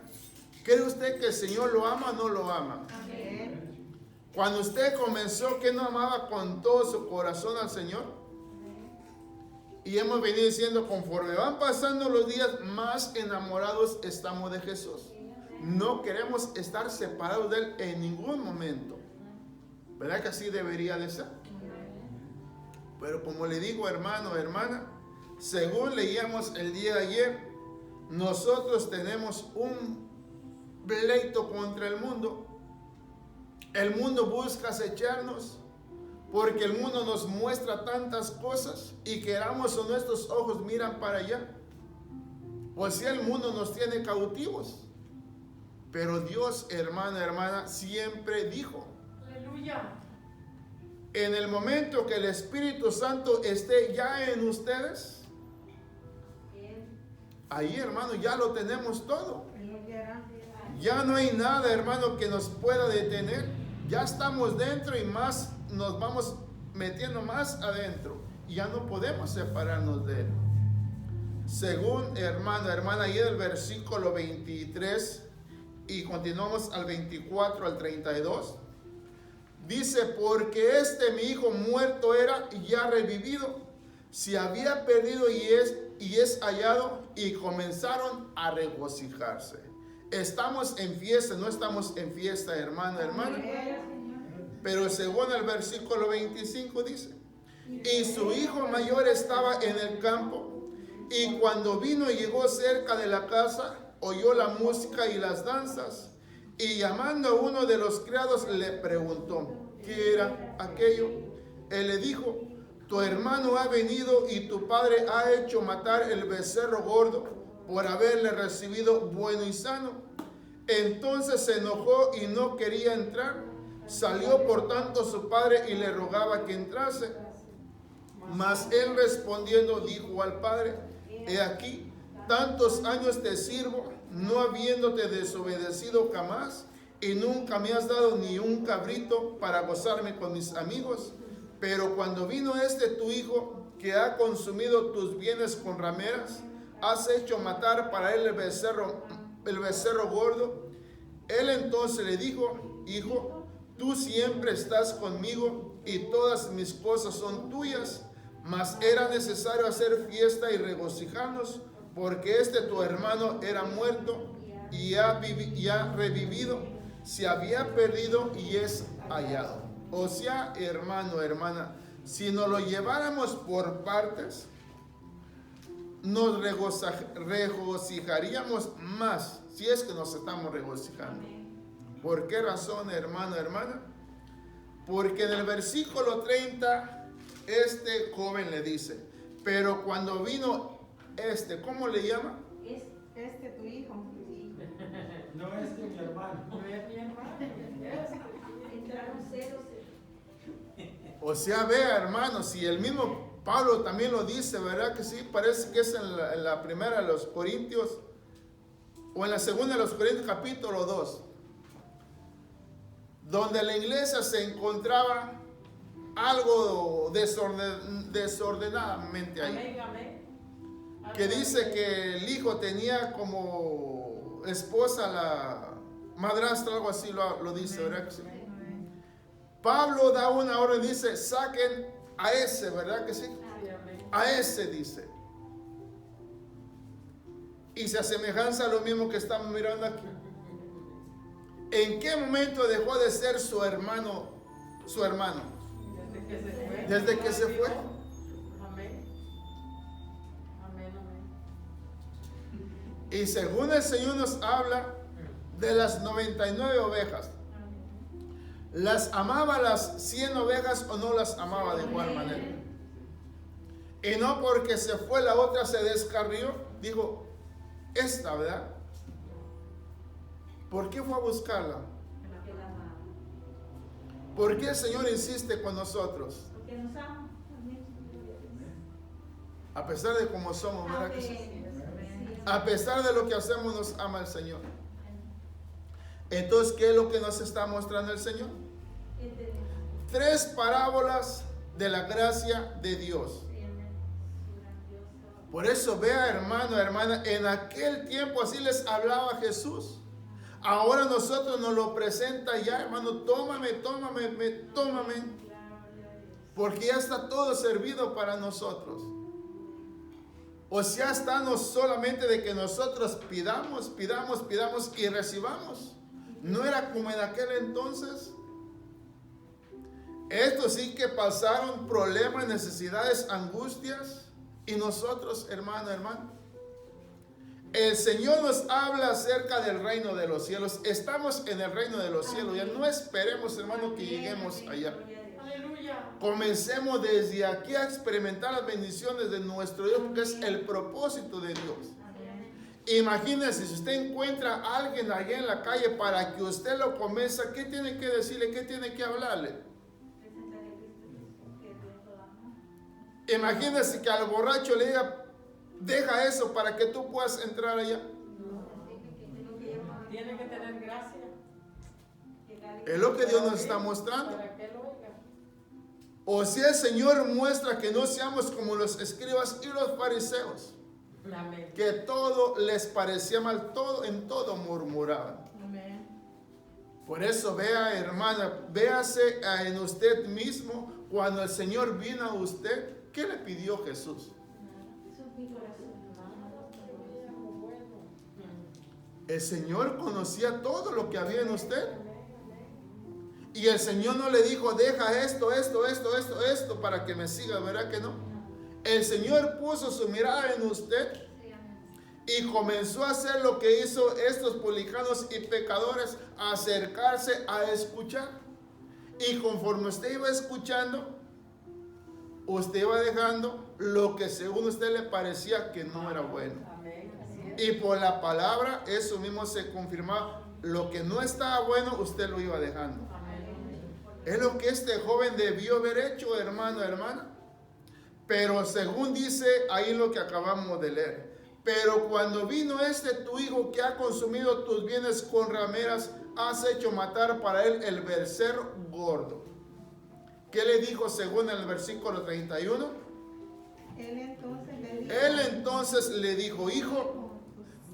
¿Cree usted que el Señor lo ama o no lo ama? Amén. Cuando usted comenzó, ¿que no amaba con todo su corazón al Señor? Y hemos venido diciendo, conforme van pasando los días, más enamorados estamos de Jesús. No queremos estar separados de Él en ningún momento. ¿Verdad que así debería de ser? Pero como le digo, hermano, hermana, según leíamos el día de ayer, nosotros tenemos un pleito contra el mundo. El mundo busca acecharnos porque el mundo nos muestra tantas cosas y queramos o nuestros ojos miran para allá. O sea, el mundo nos tiene cautivos. Pero Dios, hermano, hermana, siempre dijo, Aleluya. en el momento que el Espíritu Santo esté ya en ustedes, ahí, hermano, ya lo tenemos todo. Ya no hay nada, hermano, que nos pueda detener. Ya estamos dentro y más nos vamos metiendo más adentro. Y ya no podemos separarnos de Él. Según hermana, ahí en el versículo 23 y continuamos al 24 al 32. Dice, porque mi hijo muerto era y ya revivido, se había perdido y es hallado, y comenzaron a regocijarse. Estamos en fiesta, no estamos en fiesta, hermana. Pero según el versículo 25 dice, y su hijo mayor estaba en el campo, y cuando vino y llegó cerca de la casa, oyó la música y las danzas, y llamando a uno de los criados le preguntó, ¿qué era aquello? Él le dijo, tu hermano ha venido y tu padre ha hecho matar el becerro gordo por haberle recibido bueno y sano. Entonces se enojó y no quería entrar. Salió por tanto su padre y le rogaba que entrase. Mas él respondiendo dijo al padre, he aquí, tantos años te sirvo, no habiéndote desobedecido jamás, y nunca me has dado ni un cabrito para gozarme con mis amigos. Pero cuando vino tu hijo, que ha consumido tus bienes con rameras, has hecho matar para él el becerro gordo. Él entonces le dijo, hijo, tú siempre estás conmigo y todas mis cosas son tuyas, mas era necesario hacer fiesta y regocijarnos, porque tu hermano era muerto y ha revivido, se había perdido y es hallado. O sea, hermana, si nos lo lleváramos por partes, nos regocijaríamos más, si es que nos estamos regocijando. ¿Por qué razón, hermana? Porque en el versículo 30, joven le dice, pero cuando vino ¿cómo le llama? Tu hijo. No es mi hermano. No es mi hermano. Entraron celos. O sea, vea, hermano, si el mismo Pablo también lo dice, ¿verdad que sí? Parece que es en la primera de los Corintios, o en la segunda de los Corintios, capítulo 2, donde la iglesia se encontraba algo desordenadamente ahí. Amén. Que dice que el hijo tenía como esposa la madrastra, algo así lo dice, ¿verdad que sí? Pablo da una orden y dice, saquen a ese, ¿verdad que sí? Sí, amén. A ese dice. Y se asemejanza a lo mismo que estamos mirando aquí. ¿En qué momento dejó de ser su hermano? Desde que se fue. Desde que se fue. Amén. Amén. Y según el Señor nos habla de las 99 ovejas. ¿Las amaba las 100 ovejas o no las amaba de igual manera? Y no porque se fue la otra se descarrió, dijo, ¿verdad? ¿Por qué fue a buscarla? Porque la amaba. ¿Por qué el Señor insiste con nosotros? Porque nos ama. A pesar de cómo somos, ¿verdad que sí? Amén. A pesar de lo que hacemos, nos ama el Señor. Entonces, ¿qué es lo que nos está mostrando el Señor? 3 parábolas de la gracia de Dios. Por eso, vea, hermana, en aquel tiempo así les hablaba Jesús. Ahora nosotros nos lo presenta ya, hermano, tómame. Porque ya está todo servido para nosotros. O sea, está no solamente de que nosotros pidamos y recibamos. No era como en aquel entonces. Estos sí que pasaron problemas, necesidades, angustias. Y nosotros, hermano, el Señor nos habla acerca del reino de los cielos. Estamos en el reino de los cielos. Ya no esperemos, hermano, que lleguemos allá. Aleluya. Comencemos desde aquí a experimentar las bendiciones de nuestro Dios, porque es el propósito de Dios. Imagínense, si usted encuentra a alguien allá en la calle para que usted lo convenza, ¿qué tiene que decirle? ¿Qué tiene que hablarle? Imagínense que al borracho le diga, deja eso para que tú puedas entrar allá. Tiene que tener gracia. Es lo que Dios nos está mostrando. Para que lo oiga. O si el Señor muestra que no seamos como los escribas y los fariseos, Amén. que todo les parecía mal, en todo murmuraban. Amén. Por eso vea, hermana, véase en usted mismo cuando el Señor vino a usted. ¿Qué le pidió Jesús? Eso es mi corazón. El Señor conocía todo lo que había en usted. Y el Señor no le dijo, deja esto para que me siga, ¿verdad que no? El Señor puso su mirada en usted y comenzó a hacer lo que hizo estos publicanos y pecadores, acercarse a escuchar. Y conforme usted iba escuchando, usted iba dejando lo que según usted le parecía que no era bueno. Amén. Así es. Y por la palabra, eso mismo se confirmaba. Lo que no estaba bueno, usted lo iba dejando. Amén. Es lo que este joven debió haber hecho, hermano, hermana. Pero según dice ahí lo que acabamos de leer. Pero cuando vino tu hijo que ha consumido tus bienes con rameras, has hecho matar para él el becerro gordo. ¿Qué le dijo según el versículo 31? Él entonces le dijo, hijo,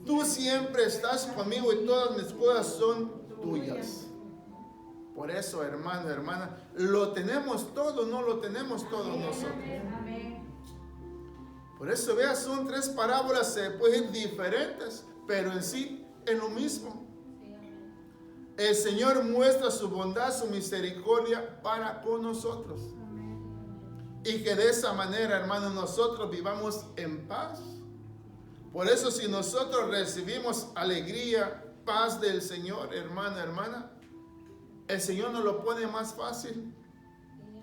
tú siempre estás conmigo y todas mis cosas son tuyas. Por eso, hermano, hermana, lo tenemos todo, no lo tenemos todo nosotros. Amén. Por eso, vea, son tres parábolas, se pueden ir diferentes, pero en sí es lo mismo. El Señor muestra su bondad, su misericordia para con nosotros. Y que de esa manera, hermano, nosotros vivamos en paz. Por eso, si nosotros recibimos alegría, paz del Señor, hermano, hermana, el Señor nos lo pone más fácil.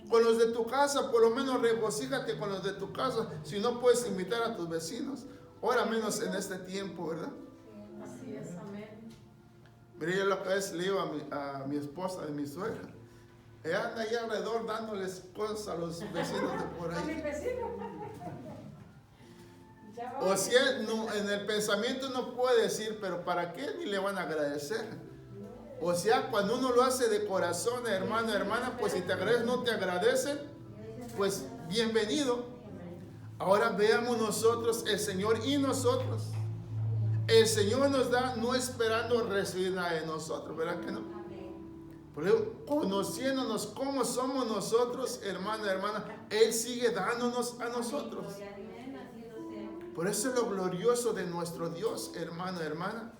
Con los de tu casa, por lo menos regocíjate con los de tu casa. Si no puedes invitar a tus vecinos, ahora menos en este tiempo, ¿verdad? Así es. Amén. Mire, yo lo que es le digo a mi esposa, a mi suegra. Ella anda ahí alrededor dándoles cosas a los vecinos de por A mi ahí. vecino. Ya va. O si él no, en el pensamiento no puede decir, pero ¿para qué? Ni le van a agradecer. O sea, cuando uno lo hace de corazón, hermano, hermana, pues si te agradecen, no te agradecen, pues bienvenido. Ahora veamos nosotros, el Señor y nosotros. El Señor nos da no esperando recibir nada de nosotros, ¿verdad que no? Por eso, conociéndonos cómo somos nosotros, hermano, hermana, Él sigue dándonos a nosotros. Por eso es lo glorioso de nuestro Dios, hermano, hermana.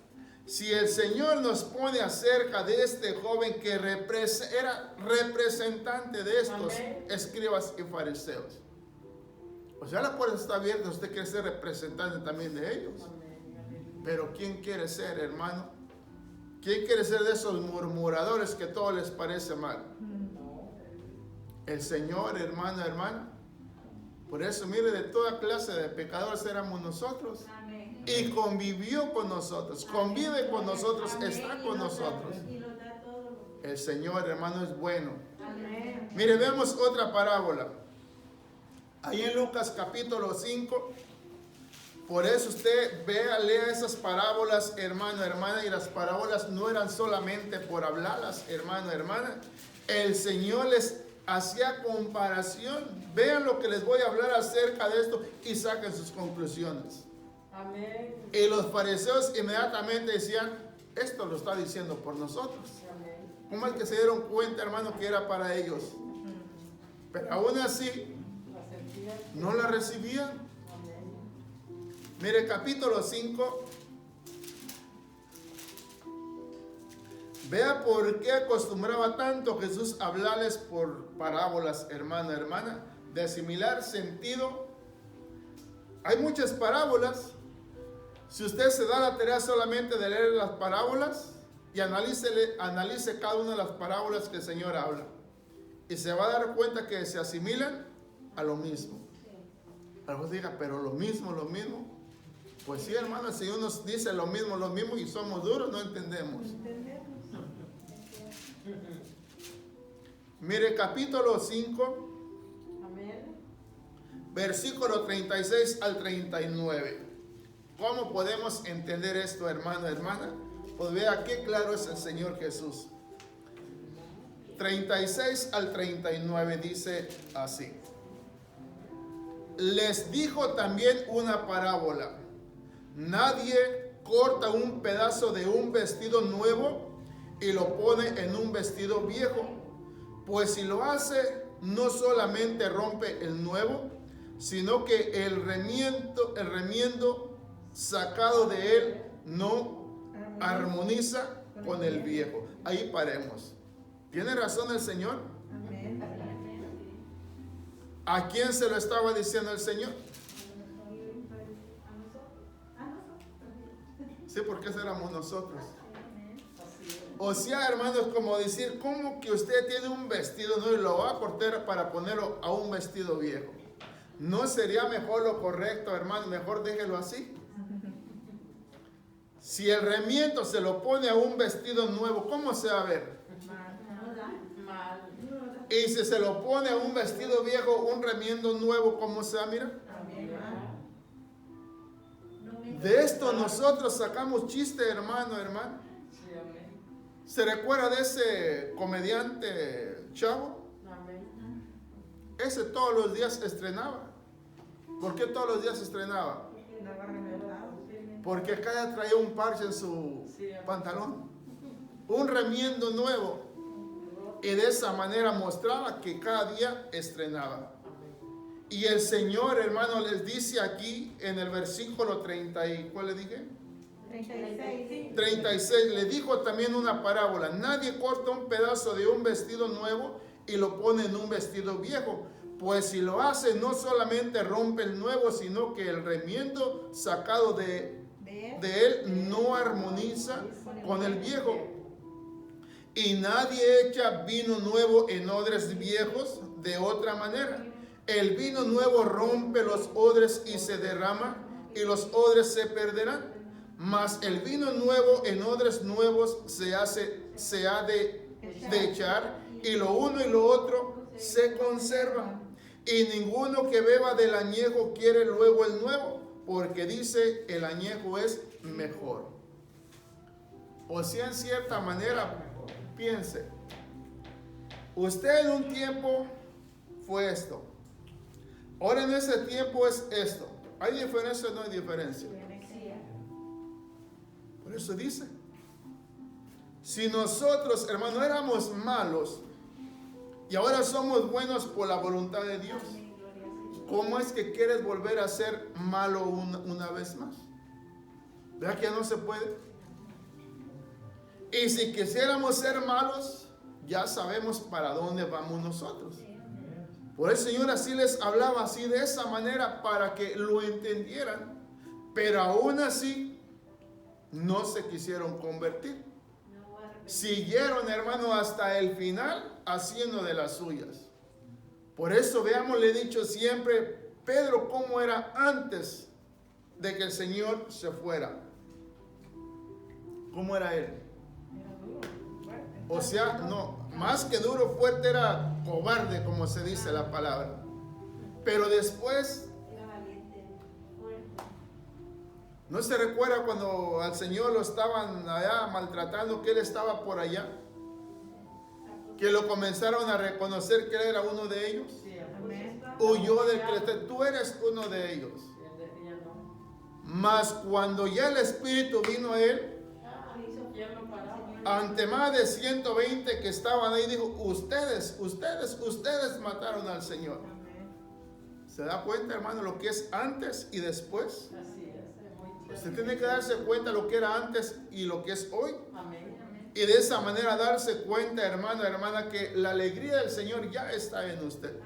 Si el Señor nos pone acerca de este joven que era representante de estos Amén. escribas y fariseos. O sea, la puerta está abierta, usted quiere ser representante también de ellos. Pero ¿quién quiere ser, hermano? ¿Quién quiere ser de esos murmuradores que todo les parece mal? El Señor, hermano, hermana. Por eso, mire, de toda clase de pecadores éramos nosotros. Amén. Y convivió con nosotros, convive con nosotros, está con nosotros. Y nos da todo. El Señor, hermano, es bueno. Amén. Mire, vemos otra parábola. Ahí en Lucas capítulo 5. Por eso usted lea esas parábolas, hermano, hermana. Y las parábolas no eran solamente por hablarlas, hermano, hermana. El Señor les hacía comparación. Vean lo que les voy a hablar acerca de esto y saquen sus conclusiones. Amén. Y los fariseos inmediatamente decían, esto lo está diciendo por nosotros. Amén. ¿Cómo es que se dieron cuenta, hermano, que era para ellos? Pero aún así, La sentía. no la recibían. Amén. Mire, capítulo 5. Vea por qué acostumbraba tanto Jesús a hablarles por parábolas, hermano, hermana, de similar sentido. Hay muchas parábolas. Si usted se da la tarea solamente de leer las parábolas y analice cada una de las parábolas que el Señor habla, y se va a dar cuenta que se asimilan a lo mismo. Algunos digan, pero lo mismo. Pues sí, hermano, el Señor nos dice lo mismo y somos duros, no entendemos. Mire, capítulo 5, Amén. versículo 36 al 39. ¿Cómo podemos entender esto, hermano, hermana? Pues vea qué claro es el Señor Jesús. 36 al 39 dice así. Les dijo también una parábola. Nadie corta un pedazo de un vestido nuevo y lo pone en un vestido viejo, pues si lo hace, no solamente rompe el nuevo, sino que el remiendo sacado de él no armoniza con el viejo. Ahí paremos. ¿Tiene razón el Señor? Amén. ¿A quién se lo estaba diciendo el Señor? Sí, porque ese éramos nosotros. O sea, hermanos, como decir, ¿cómo que usted tiene un vestido nuevo y lo va a cortar para ponerlo a un vestido viejo? ¿No sería mejor lo correcto, hermano? Mejor déjelo así. Si el remiendo se lo pone a un vestido nuevo, ¿cómo se va a ver? Mal. Y si se lo pone a un vestido viejo, un remiendo nuevo, ¿cómo se va a mirar? De esto nosotros sacamos chiste, hermano. Sí, amén. ¿Se recuerda de ese comediante Chavo? Amén. Ese todos los días estrenaba. ¿Por qué todos los días estrenaba? Andaba remendado. Porque cada traía un parche en su pantalón. Un remiendo nuevo. Y de esa manera mostraba que cada día estrenaba. Y el Señor, hermano, les dice aquí en el versículo 30, ¿cuál le dije? 36. 36, le dijo también una parábola. Nadie corta un pedazo de un vestido nuevo y lo pone en un vestido viejo. Pues si lo hace, no solamente rompe el nuevo, sino que el remiendo sacado de él no armoniza con el viejo. Y nadie echa vino nuevo en odres viejos de otra manera. El vino nuevo rompe los odres y se derrama, y los odres se perderán. Mas el vino nuevo en odres nuevos se ha de echar, y lo uno y lo otro se conserva. Y ninguno que beba del añejo quiere luego el nuevo, porque dice el añejo es mejor. O sea, en cierta manera, piense, usted en un tiempo fue esto, ahora en ese tiempo es esto. ¿Hay diferencia o no hay diferencia? Por eso dice, si nosotros, hermano, éramos malos y ahora somos buenos por la voluntad de Dios, ¿cómo es que quieres volver a ser malo una vez más? ¿Verdad que ya no se puede? Y si quisiéramos ser malos, ya sabemos para dónde vamos nosotros. Por el Señor así les hablaba, así de esa manera, para que lo entendieran. Pero aún así, no se quisieron convertir. Siguieron, hermano, hasta el final, haciendo de las suyas. Por eso, veamos, le he dicho siempre, Pedro, cómo era antes de que el Señor se fuera. ¿Cómo era él? O sea, no, más que duro, fuerte, era cobarde, como se dice la palabra. Pero después, ¿no se recuerda cuando al Señor lo estaban allá maltratando, que él estaba por allá? Que lo comenzaron a reconocer que él era uno de ellos. Huyó del creyente. Tú eres uno de ellos. Mas cuando ya el Espíritu vino a él, ante más de 120 que estaban ahí, dijo, ustedes mataron al Señor. ¿Se da cuenta, hermano, lo que es antes y después? Usted tiene que darse cuenta lo que era antes y lo que es hoy. Y de esa manera darse cuenta, hermano, hermana, que la alegría del Señor ya está en usted.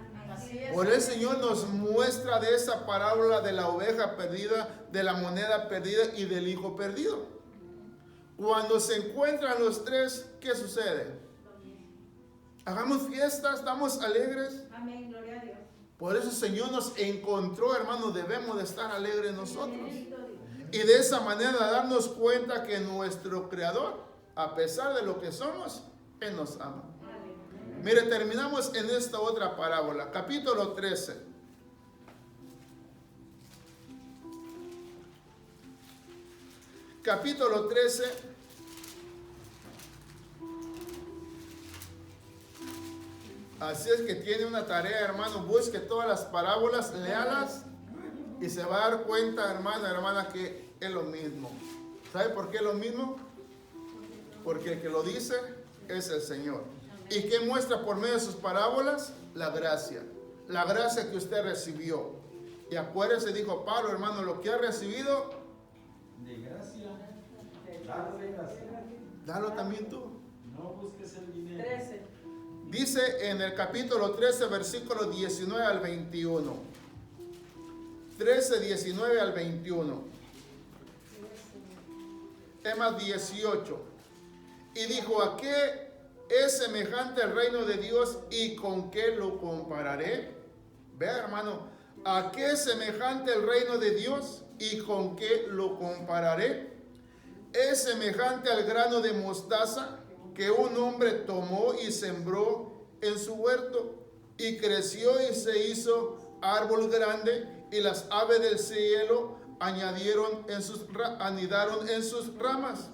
Por el Señor nos muestra de esa parábola de la oveja perdida, de la moneda perdida y del hijo perdido. Cuando se encuentran los tres, ¿qué sucede? Hagamos fiestas, estamos alegres. Amén, gloria a Dios. Por eso el Señor nos encontró, hermano, debemos de estar alegres nosotros. Y de esa manera darnos cuenta que nuestro Creador, a pesar de lo que somos, Él nos ama. Mire, terminamos en esta otra parábola, capítulo 13. Capítulo 13. Así es que tiene una tarea, hermano, busque todas las parábolas, léalas y se va a dar cuenta, hermano, hermana, que es lo mismo. ¿Sabe por qué es lo mismo? Porque el que lo dice es el Señor. ¿Y qué muestra por medio de sus parábolas? La gracia. La gracia que usted recibió. Y acuérdese, dijo Pablo, hermano, lo que ha recibido, De gracia. Dalo de gracia. dalo también tú. No busques el dinero. 13. Dice en el capítulo 13, versículos 19 al 21. 13, 19 al 21. Tema 18. Y dijo, ¿a qué es semejante el reino de Dios y con qué lo compararé? Vea, hermano, ¿a qué es semejante el reino de Dios y con qué lo compararé? Es semejante al grano de mostaza que un hombre tomó y sembró en su huerto y creció y se hizo árbol grande, y las aves del cielo anidaron en sus ramas.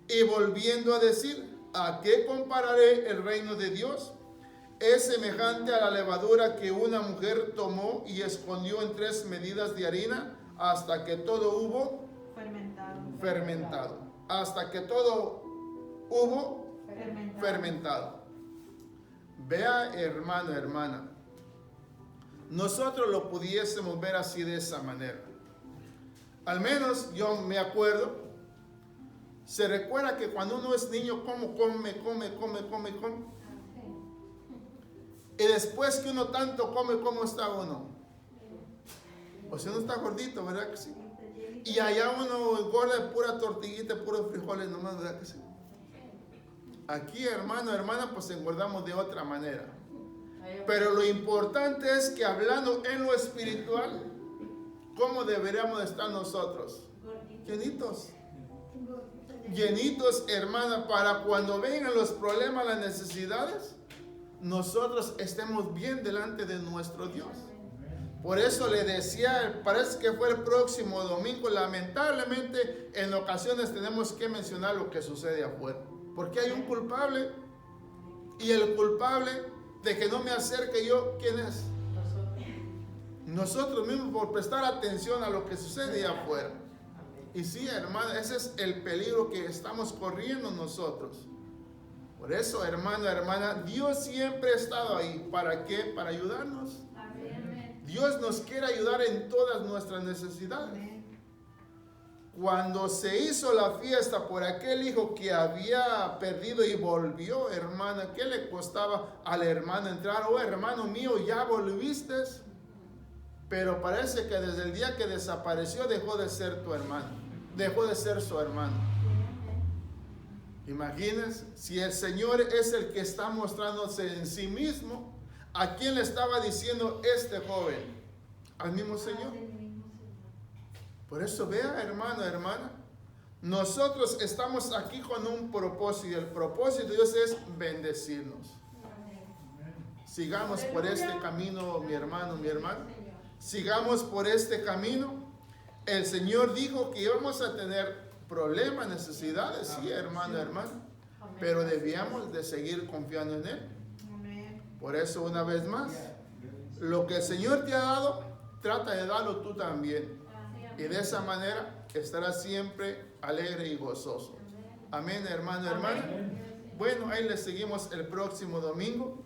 Y volviendo a decir, ¿a qué compararé el reino de Dios? Es semejante a la levadura que una mujer tomó y escondió en 3 medidas de harina hasta que todo hubo fermentado. Hasta que todo hubo fermentado. Vea, hermano, hermana, nosotros lo pudiésemos ver así, de esa manera. Al menos yo me acuerdo, se recuerda que cuando uno es niño, come. Y después que uno tanto come, ¿cómo está uno? O sea, uno está gordito, ¿verdad que sí? Y allá uno gorda de pura tortillita, puros frijoles nomás, ¿verdad que sí? Aquí, hermano, hermana, pues engordamos de otra manera. Pero lo importante es que, hablando en lo espiritual, ¿cómo deberíamos estar nosotros? Llenitos. Llenitos, hermana, para cuando vengan los problemas, las necesidades, nosotros estemos bien delante de nuestro Dios. Por eso le decía, parece que fue el próximo domingo, lamentablemente en ocasiones tenemos que mencionar lo que sucede afuera. Porque hay un culpable, y el culpable de que no me acerque yo, ¿quién es? Nosotros mismos, por prestar atención a lo que sucede afuera. Y sí, hermano, ese es el peligro que estamos corriendo nosotros. Por eso, hermano, hermana, Dios siempre ha estado ahí. ¿Para qué? Para ayudarnos. Dios nos quiere ayudar en todas nuestras necesidades. Cuando se hizo la fiesta por aquel hijo que había perdido y volvió, hermana, ¿qué le costaba al hermano entrar? Oh, hermano mío, ya volviste. Pero parece que desde el día que desapareció dejó de ser tu hermano, dejó de ser su hermano. Imagínense, si el Señor es el que está mostrándose en sí mismo, ¿a quién le estaba diciendo este joven? Al mismo Señor. Por eso vea, hermano, hermana, nosotros estamos aquí con un propósito, y el propósito de Dios es bendecirnos. Sigamos por este camino, mi hermano, mi hermana. Sigamos por este camino. El Señor dijo que íbamos a tener problemas, necesidades, sí, hermano, hermana, pero debíamos de seguir confiando en Él. Por eso, una vez más, lo que el Señor te ha dado, trata de darlo tú también. Y de esa manera estarás siempre alegre y gozoso. Amén, hermano, hermana. Bueno, ahí le seguimos el próximo domingo.